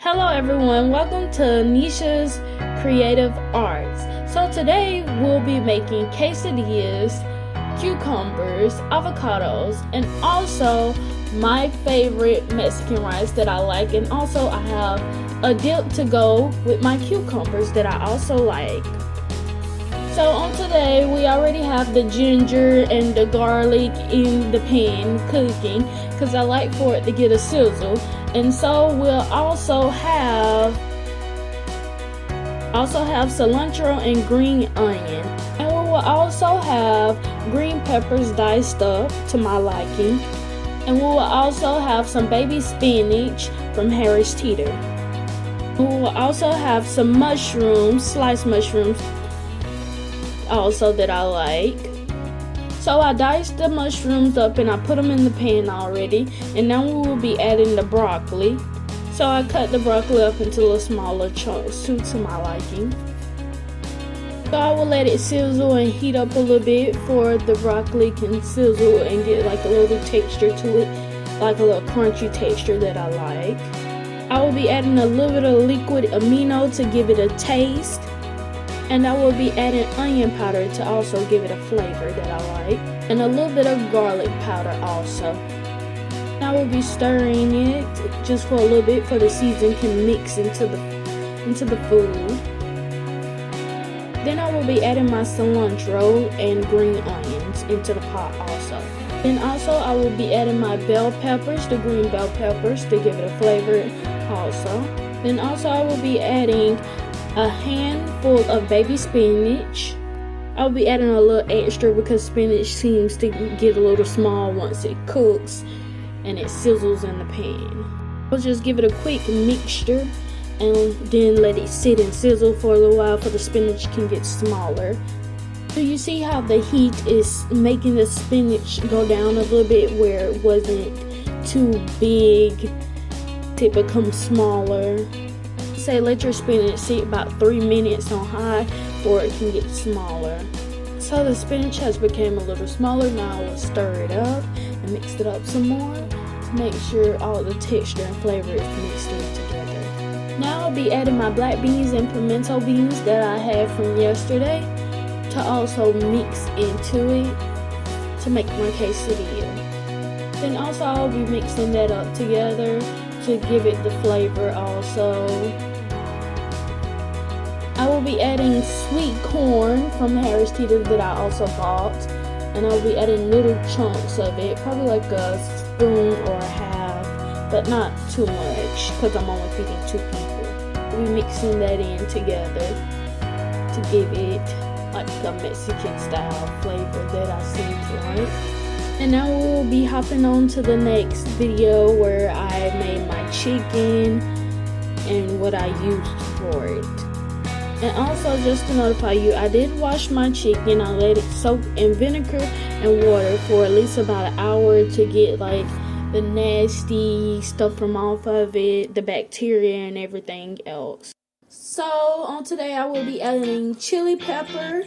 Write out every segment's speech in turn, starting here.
Hello everyone, welcome to Nisha's Creative Arts. So today we'll be making quesadillas, cucumbers, avocados, and also my favorite Mexican rice that I like, and also I have a dip to go with my cucumbers that I also like. So on today we already have the ginger and the garlic in the pan cooking because I like for it to get a sizzle. And so we'll also have cilantro and green onion. And we will also have green peppers diced up to my liking. And we will also have some baby spinach from Harris Teeter. We will also have some mushrooms, sliced mushrooms, also that I like. So I diced the mushrooms up and I put them in the pan already, and now we will be adding the broccoli. So I cut the broccoli up into little smaller chunks to my liking. So I will let it sizzle and heat up a little bit for the broccoli can sizzle and get like a little texture to it, like a little crunchy texture that I like. I will be adding a little bit of liquid Amino to give it a taste. And I will be adding onion powder to also give it a flavor that I like. And a little bit of garlic powder also. And I will be stirring it just for a little bit so the seasoning can mix into the food. Then I will be adding my cilantro and green onions into the pot also. Then also I will be adding my bell peppers, the green bell peppers, to give it a flavor also. Then also I will be adding a handful of baby spinach. I'll be adding a little extra because spinach seems to get a little small once it cooks and it sizzles in the pan. I'll just give it a quick mixture and then let it sit and sizzle for a little while so the spinach can get smaller. So you see how the heat is making the spinach go down a little bit where it wasn't too big to become smaller. Say let your spinach sit about 3 minutes on high or it can get smaller. So the spinach has become a little smaller. Now I will stir it up and mix it up some more to make sure all the texture and flavor is mixed in together. Now I'll be adding my black beans and pimento beans that I had from yesterday to also mix into it to make my quesadilla. Then also I'll be mixing that up together to give it the flavor also. I will be adding sweet corn from Harris Teeter that I also bought, and I'll be adding little chunks of it, probably like a spoon or a half, but not too much because I'm only feeding 2 people. I'll be mixing that in together to give it like a Mexican style flavor that I seem to like. And now we will be hopping on to the next video where I made my chicken and what I used for it. And also just to notify you, I did wash my chicken. I let it soak in vinegar and water for at least about an hour to get like the nasty stuff from off of it, the bacteria and everything else. So on today I will be adding chili pepper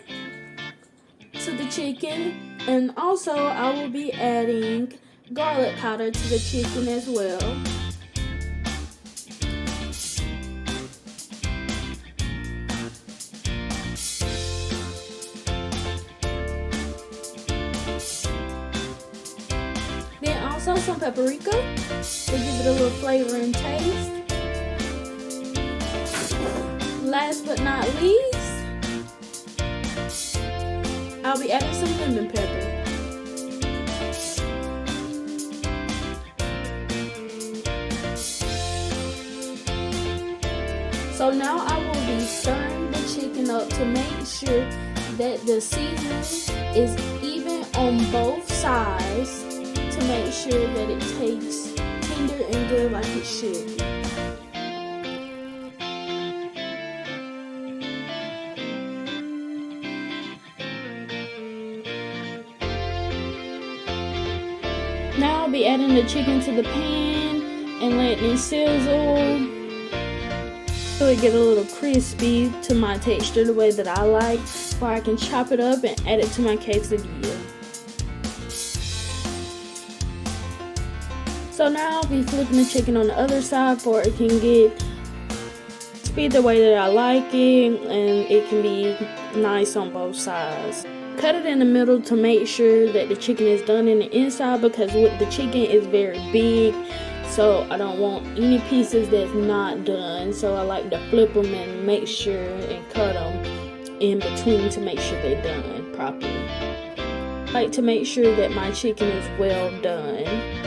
to the chicken, and also I will be adding garlic powder to the chicken as well. Then also some paprika to give it a little flavor and taste. Last but not least, I'll be adding some lemon pepper. So now I will be stirring the chicken up to make sure that the seasoning is even on both sides to make sure that it tastes tender and good like it should be. Now I'll be adding the chicken to the pan and letting it sizzle so it get a little crispy to my texture the way that I like, where I can chop it up and add it to my quesadilla. So now I'll be flipping the chicken on the other side for it can get crispy the way that I like it, and it can be nice on both sides. Cut it in the middle to make sure that the chicken is done in the inside, because with the chicken is very big, so I don't want any pieces that's not done. So I like to flip them and make sure and cut them in between to make sure they're done properly. I like to make sure that my chicken is well done.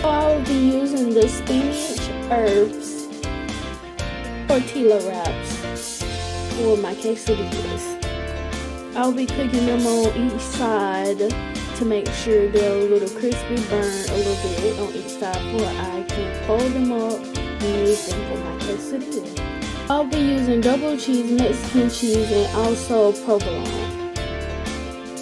I'll be using the spinach, herbs, tortilla wraps for my quesadillas. I'll be cooking them on each side to make sure they're a little crispy, burn a little bit on each side before I can fold them up and use them for my quesadilla. I'll be using double cheese, Mexican cheese, and also provolone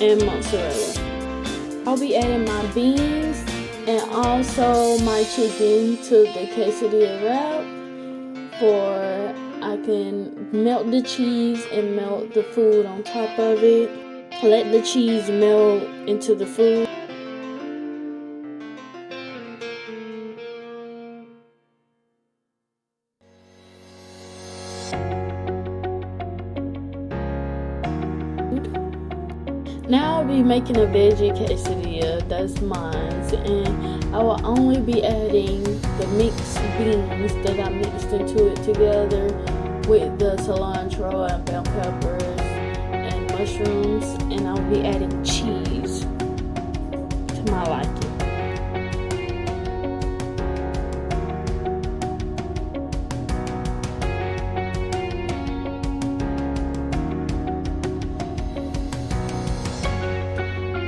and mozzarella. I'll be adding my beans and also my chicken to the quesadilla wrap, for I can melt the cheese and melt the food on top of it. Let the cheese melt into the food. Now I'll be making a veggie quesadilla, that's mine, and I will only be adding the mixed beans that I mixed into it together with the cilantro and bell peppers and mushrooms, and I'll be adding cheese to my liking.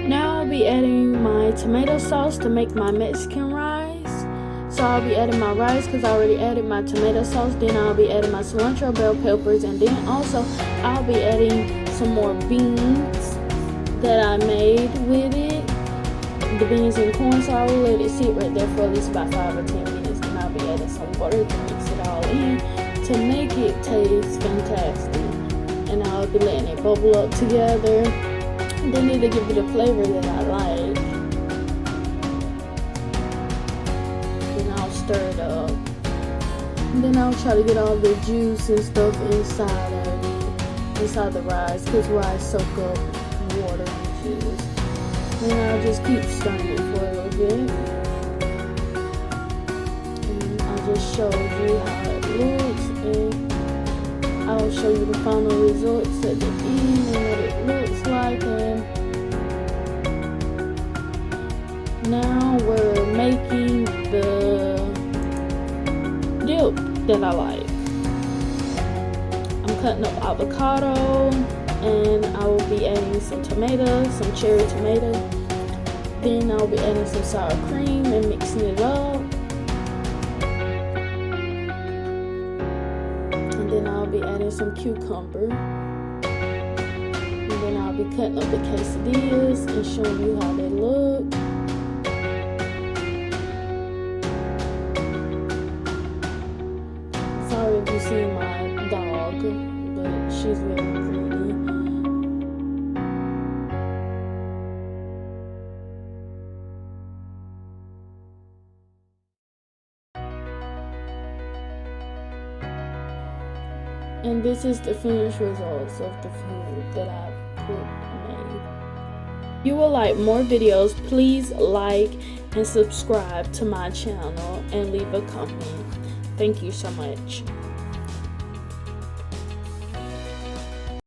Now I'll be adding my tomato sauce to make my Mexican rice. So I'll be adding my rice because I already added my tomato sauce. Then I'll be adding my cilantro, bell peppers, and then also I'll be adding some more beans that I made with it. The beans and corn, so I will let it sit right there for at least about 5 or 10 minutes. Then I'll be adding some water to mix it all in to make it taste fantastic. And I'll be letting it bubble up together. They need to give it a flavor that I like. Then I'll stir it up. And then I'll try to get all the juice and stuff inside of it, inside the rice, because rice soak up water and juice. Then I'll just keep stirring it for a little bit. And I'll just show you how it looks, and I'll show you the final results at the end and what it looks like. And now we're making the dip that I like. I'm cutting up avocado, and I will be adding some tomatoes, some cherry tomatoes. Then I'll be adding some sour cream and mixing it up. Then I'll be adding some cucumber. And then I'll be cutting up the quesadillas and showing you how they look. Sorry if you see my dog, but she's very pretty. And this is the finished results of the food that I made. If you would like more videos, please like and subscribe to my channel and leave a comment. Thank you so much.